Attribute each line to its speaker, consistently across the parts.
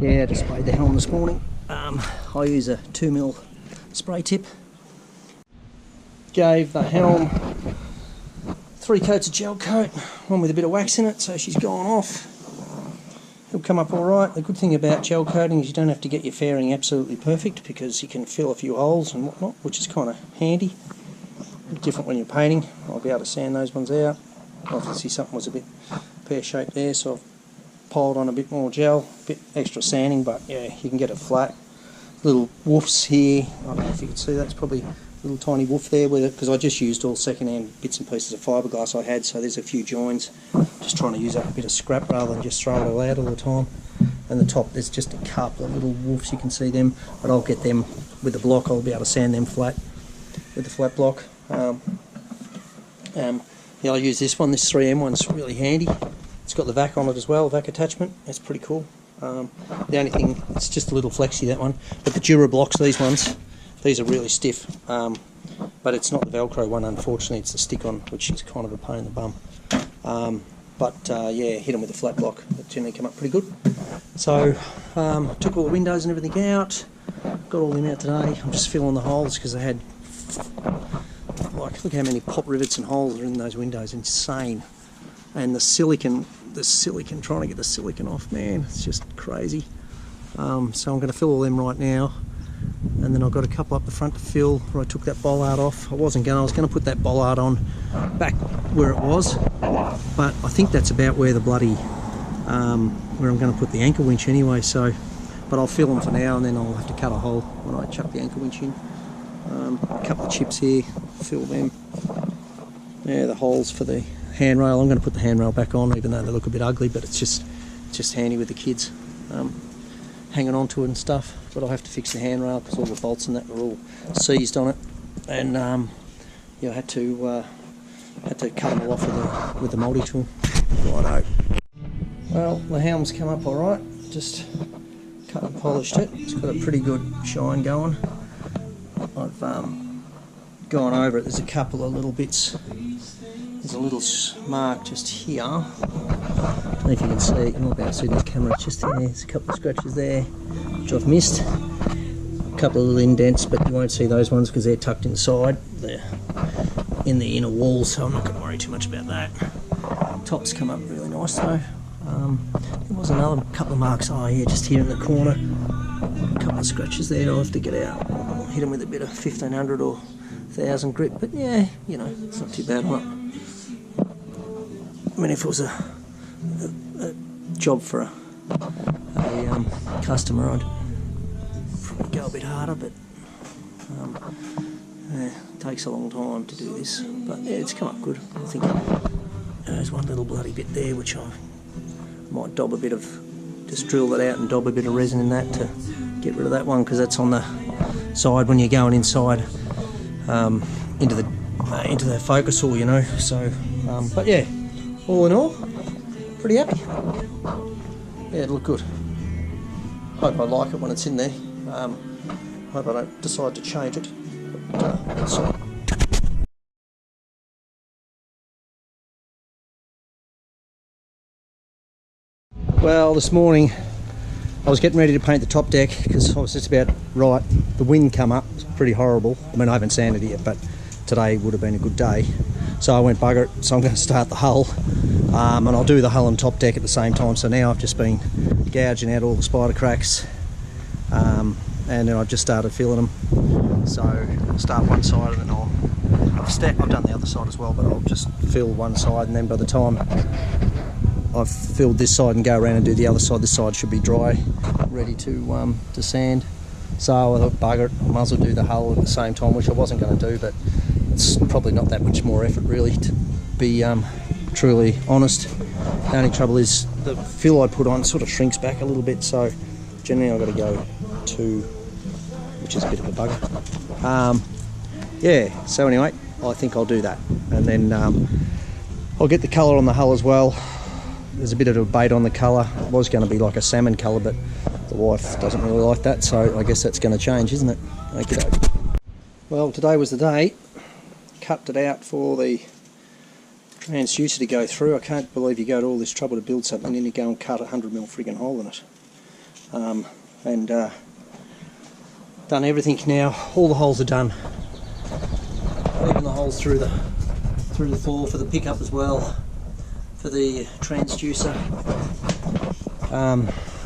Speaker 1: Yeah, I just sprayed the Helm this morning. I use a 2mm spray tip. Gave the Helm 3 coats of gel coat, one with a bit of wax in it, so she's gone off. It'll come up alright. The good thing about gel coating is you don't have to get your fairing absolutely perfect, because you can fill a few holes and whatnot, which is kind of handy. Different when you're painting. I'll be able to sand those ones out. Obviously something was a bit pear-shaped there, so I've piled on a bit more gel, a bit extra sanding, but yeah, you can get it flat. Little woofs here, I don't know if you can see, that's probably a little tiny woof there with it, because I just used all second-hand bits and pieces of fiberglass I had, so there's a few joins. Just trying to use up a bit of scrap rather than just throw it all out all the time. And the top, there's just a couple of little woofs, you can see them, but I'll get them with the block. I'll be able to sand them flat with the flat block. Yeah, I'll use this one. This 3M one's really handy. It's got the vac on it as well, vac attachment. That's pretty cool. The only thing, it's just a little flexy, that one. But the Dura blocks, these ones, these are really stiff. But it's not the Velcro one, unfortunately. It's the stick-on, which is kind of a pain in the bum. Yeah, hit them with a flat block. They generally come up pretty good. So, took all the windows and everything out. Got all them out today. I'm just filling the holes because they had, like, look how many pop rivets and holes are in those windows. Insane. And the silicon, trying to get the silicon off, man, it's just crazy. So I'm going to fill all them right now. And then I've got a couple up the front to fill where I took that bollard off. I was going to put that bollard on back where it was, but I think that's about where the bloody, where I'm going to put the anchor winch anyway, so, but I'll fill them for now and then I'll have to cut a hole when I chuck the anchor winch in. A couple of chips here, fill them. Yeah, the holes for the handrail. I'm going to put the handrail back on, even though they look a bit ugly, but it's just handy with the kids. Hanging on to it and stuff, but I'll have to fix the handrail because all the bolts and that were all seized on it, and yeah, I had to cut them all off with the multi-tool. Righto. Well, the Helm's come up alright, just cut and polished it. It's got a pretty good shine going. I've gone over it. There's a couple of little bits. There's a little mark just here. I don't know if you can see it, you might be able to see this camera, it's just there. There's a couple of scratches there, which I've missed. A couple of little indents, but you won't see those ones because they're tucked inside. They're in the inner wall, so I'm not going to worry too much about that. Top's come up really nice though. There was another couple of marks, oh yeah, just here in the corner. A couple of scratches there I'll have to get out. I'll hit them with a bit of 1500 or 1000 grit, but yeah, you know, it's not too bad on it. I mean, if it was a job for a customer, I'd probably go a bit harder, but yeah, it takes a long time to do this. But yeah, it's come up good. I think there's one little bloody bit there which I might dob a bit of, just drill that out and dob a bit of resin in that to get rid of that one, because that's on the side when you're going inside into the focus hole, you know. So, but yeah. All in all, pretty happy. Yeah, it looked good. Hope I like it when it's in there. Hope I don't decide to change it. But, let's see. Well, this morning I was getting ready to paint the top deck because I was just about right. The wind come up, it's pretty horrible. I mean, I haven't sanded it yet, but today would have been a good day. So I went bugger it, so I'm going to start the hull, and I'll do the hull and top deck at the same time. So now I've just been gouging out all the spider cracks, and then I've just started filling them. So I'll start one side and then I've done the other side as well, but I'll just fill one side, and then by the time I've filled this side and go around and do the other side, this side should be dry, ready to sand. So I thought, bugger it, I might as well do the hull at the same time, which I wasn't going to do, but it's probably not that much more effort really, to be truly honest. The only trouble is the fill I put on sort of shrinks back a little bit, so generally I've got to go 2, which is a bit of a bugger. Yeah, so anyway, I think I'll do that, and then I'll get the colour on the hull as well. There's a bit of a debate on the colour. It was going to be like a salmon colour, but the wife doesn't really like that, so I guess that's going to change, isn't it? Okay. Well, today was the day. Cut it out for the transducer to go through. I can't believe you go to all this trouble to build something and then you go and cut a 100mm friggin' hole in it. and done everything now. All the holes are done, even the holes through the floor for the pickup as well, for the transducer.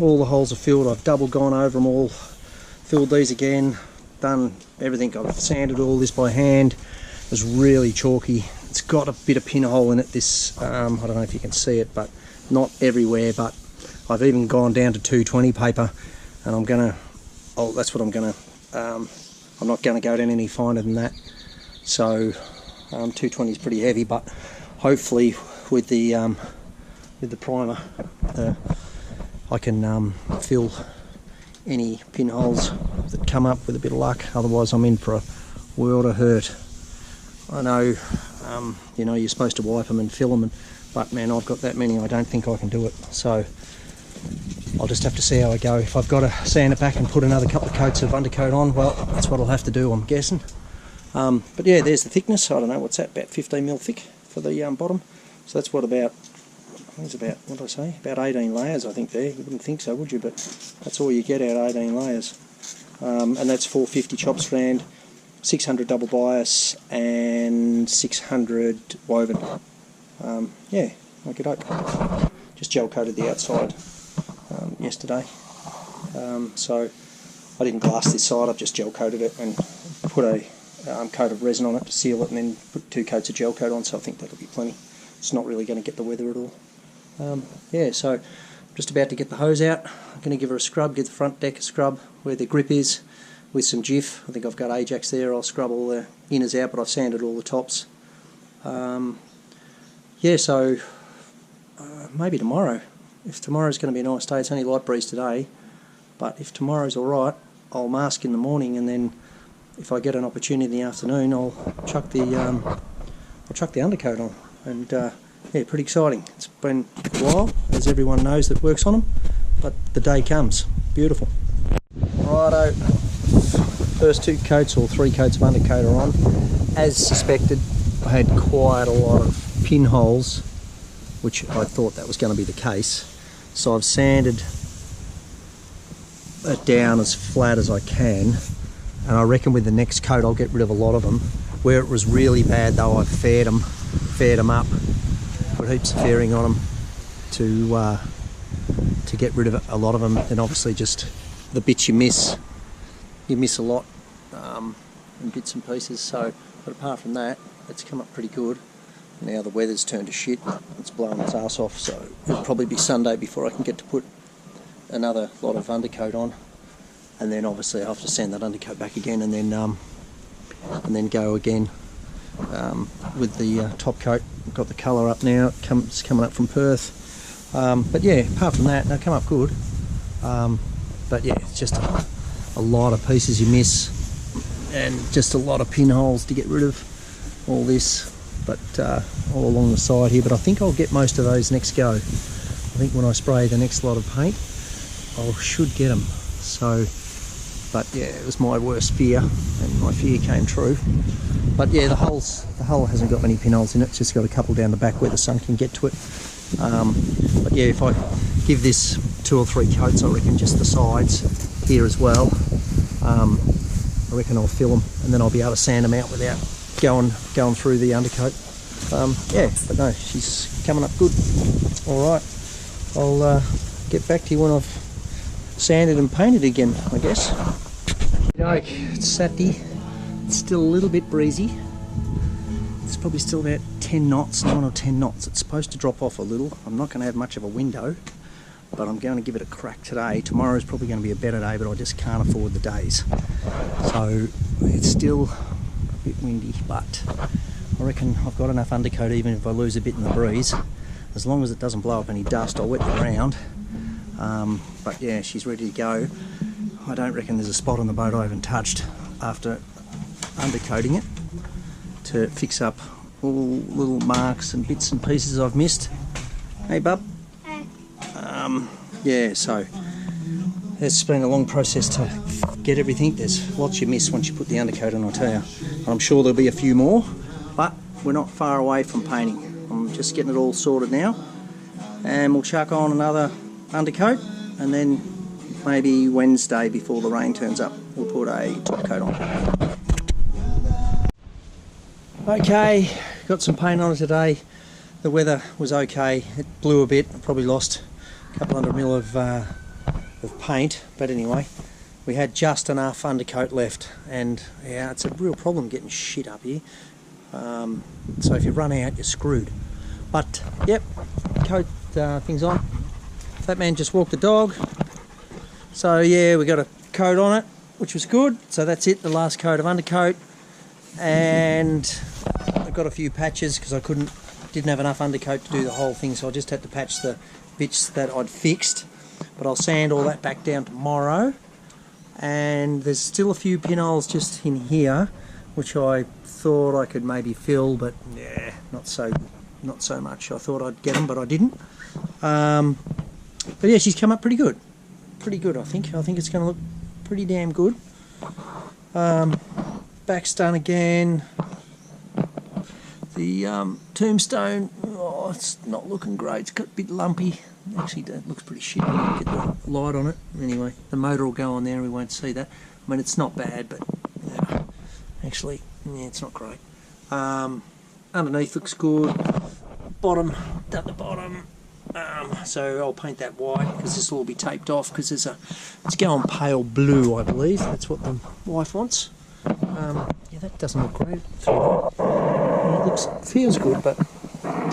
Speaker 1: All the holes are filled. I've double gone over them all, filled these again, done everything. I've sanded all this by hand. It's really chalky. It's got a bit of pinhole in it, this, I don't know if you can see it, but not everywhere. But I've even gone down to 220 paper, and I'm gonna, that's what I'm gonna, I'm not gonna go down any finer than that. So 220 is pretty heavy, but hopefully with the primer I can fill any pinholes that come up with a bit of luck. Otherwise I'm in for a world of hurt. I know, you know, you're supposed to wipe them and fill them, but man, I've got that many, I don't think I can do it. So I'll just have to see how I go. If I've got to sand it back and put another couple of coats of undercoat on, well, that's what I'll have to do, I'm guessing. But yeah, there's the thickness. I don't know, what's that, about 15mm thick for the bottom. So that's what, about, I think it's about, what did I say, about 18 layers I think there. You wouldn't think so, would you? But that's all you get out of 18 layers. And that's 450 chop strand, 600 double bias, and 600 woven. Yeah, okie doke. Just gel coated the outside yesterday. So I didn't glass this side, I've just gel coated it and put a coat of resin on it to seal it, and then put 2 coats of gel coat on, so I think that'll be plenty. It's not really going to get the weather at all. Yeah, so I'm just about to get the hose out. I'm going to give her a scrub, give the front deck a scrub where the grip is with some Jif. I think I've got Ajax there. I'll scrub all the inners out, but I've sanded all the tops. Yeah, so maybe tomorrow. If tomorrow's going to be a nice day, it's only light breeze today, but if tomorrow's alright, I'll mask in the morning, and then if I get an opportunity in the afternoon, I'll chuck the undercoat on. And yeah, pretty exciting. It's been a while, as everyone knows that works on them, but the day comes. Beautiful. Righto, first 2 coats or 3 coats of undercoat are on. As suspected, I had quite a lot of pinholes, which I thought that was going to be the case. So I've sanded it down as flat as I can, and I reckon with the next coat I'll get rid of a lot of them. Where it was really bad though, I've faired them up, put heaps of fairing on them to get rid of a lot of them. And obviously just the bits you miss a lot in bits and pieces. So, but apart from that, it's come up pretty good. Now the weather's turned to shit, it's blowing its ass off, so it'll probably be Sunday before I can get to put another lot of undercoat on, and then obviously I'll have to sand that undercoat back again, and then go again with the top coat. I've got the colour up now, it's coming up from Perth. But yeah, apart from that, they'll come up good. But yeah, it's just a lot of pieces you miss, and just a lot of pinholes to get rid of. All this, but all along the side here. But I think I'll get most of those next go. I think when I spray the next lot of paint, I should get them. So, but yeah, it was my worst fear, and my fear came true. But yeah, the hull hasn't got many pinholes in it. It's just got a couple down the back where the sun can get to it. But yeah, if I give this 2 or 3 coats, I reckon just the sides here as well, I reckon I'll fill them, and then I'll be able to sand them out without going through the undercoat. Yeah, but no, she's coming up good. Alright, I'll get back to you when I've sanded and painted again, I guess. It's Saturday, it's still a little bit breezy. It's probably still about 10 knots, 9 or 10 knots. It's supposed to drop off a little. I'm not going to have much of a window, but I'm going to give it a crack today. Tomorrow's probably going to be a better day, but I just can't afford the days. So it's still a bit windy, but I reckon I've got enough undercoat even if I lose a bit in the breeze. As long as it doesn't blow up any dust, I'll wet the ground. But yeah, she's ready to go. I don't reckon there's a spot on the boat I haven't touched after undercoating it to fix up all little marks and bits and pieces I've missed. Hey bub.
Speaker 2: Hey.
Speaker 1: Yeah, so it's been a long process to get everything. There's lots you miss once you put the undercoat on, I'll tell you. I'm sure there'll be a few more, but we're not far away from painting. I'm just getting it all sorted now, and we'll chuck on another undercoat, and then maybe Wednesday before the rain turns up, we'll put a top coat on. Okay, got some paint on it today. The weather was okay. It blew a bit. I probably lost a couple hundred mil of paint, but anyway, we had just enough undercoat left, and yeah, it's a real problem getting shit up here. So if you run out, you're screwed. But yep, coat things on. That man just walked the dog. So yeah, we got a coat on it, which was good. So that's it, the last coat of undercoat. And I got a few patches because I didn't have enough undercoat to do the whole thing, so I just had to patch the bits that I'd fixed. But I'll sand all that back down tomorrow. And there's still a few pinholes just in here, which I thought I could maybe fill, but yeah, not so much. I thought I'd get them, but I didn't. But yeah, she's come up pretty good. Pretty good, I think. I think it's going to look pretty damn good. Back's done again. The tombstone, oh, it's not looking great. It's got a bit lumpy. Actually, that looks pretty shit. Get the light on it. Anyway, the motor will go on there. We won't see that. I mean, it's not bad, but actually, yeah, it's not great. Underneath looks good. Bottom, done the bottom. So I'll paint that white because this will all be taped off because it's going pale blue, I believe. That's what the wife wants. Yeah, that doesn't look great. It feels good, but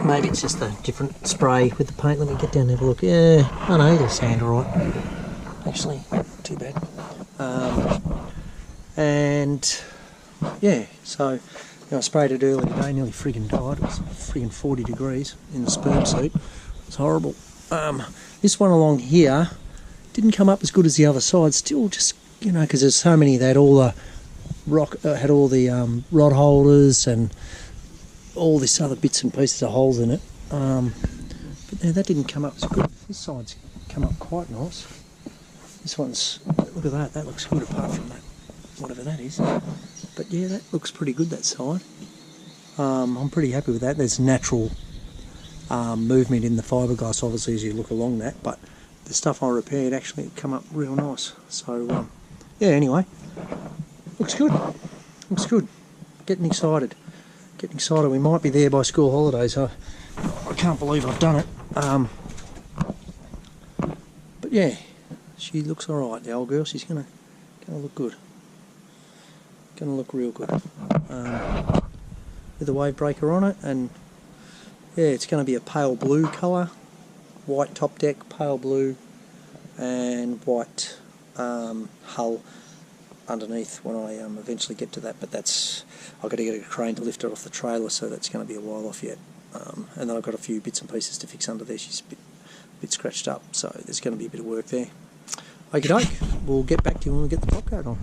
Speaker 1: maybe it's just a different spray with the paint. Let me get down and have a look. Yeah, I know, it'll sand alright. Actually, too bad. And yeah, so I sprayed it earlier today, nearly friggin' died. It was friggin' 40 degrees in the sperm suit. It's horrible. This one along here didn't come up as good as the other side. Still just, you know, because there's so many that all the had all the rod holders and all this other bits and pieces of holes in it. But no, that didn't come up as good. This side's come up quite nice. This one's, look at that, that looks good apart from that, whatever that is. But yeah, that looks pretty good, that side. I'm pretty happy with that. There's natural movement in the fiberglass, obviously, as you look along that, but the stuff I repaired actually come up real nice. So yeah, anyway, looks good. Looks good. Getting excited. Getting excited. We might be there by school holidays. I can't believe I've done it. But yeah, she looks all right. The old girl. She's gonna look good. Gonna look real good. With a wave breaker on it, and yeah, it's going to be a pale blue colour, white top deck, pale blue, and white hull underneath when I eventually get to that. But that's, I've got to get a crane to lift it off the trailer, so that's going to be a while off yet. And then I've got a few bits and pieces to fix under there. She's a bit scratched up, so there's going to be a bit of work there. Okie doke, we'll get back to you when we get the top coat on.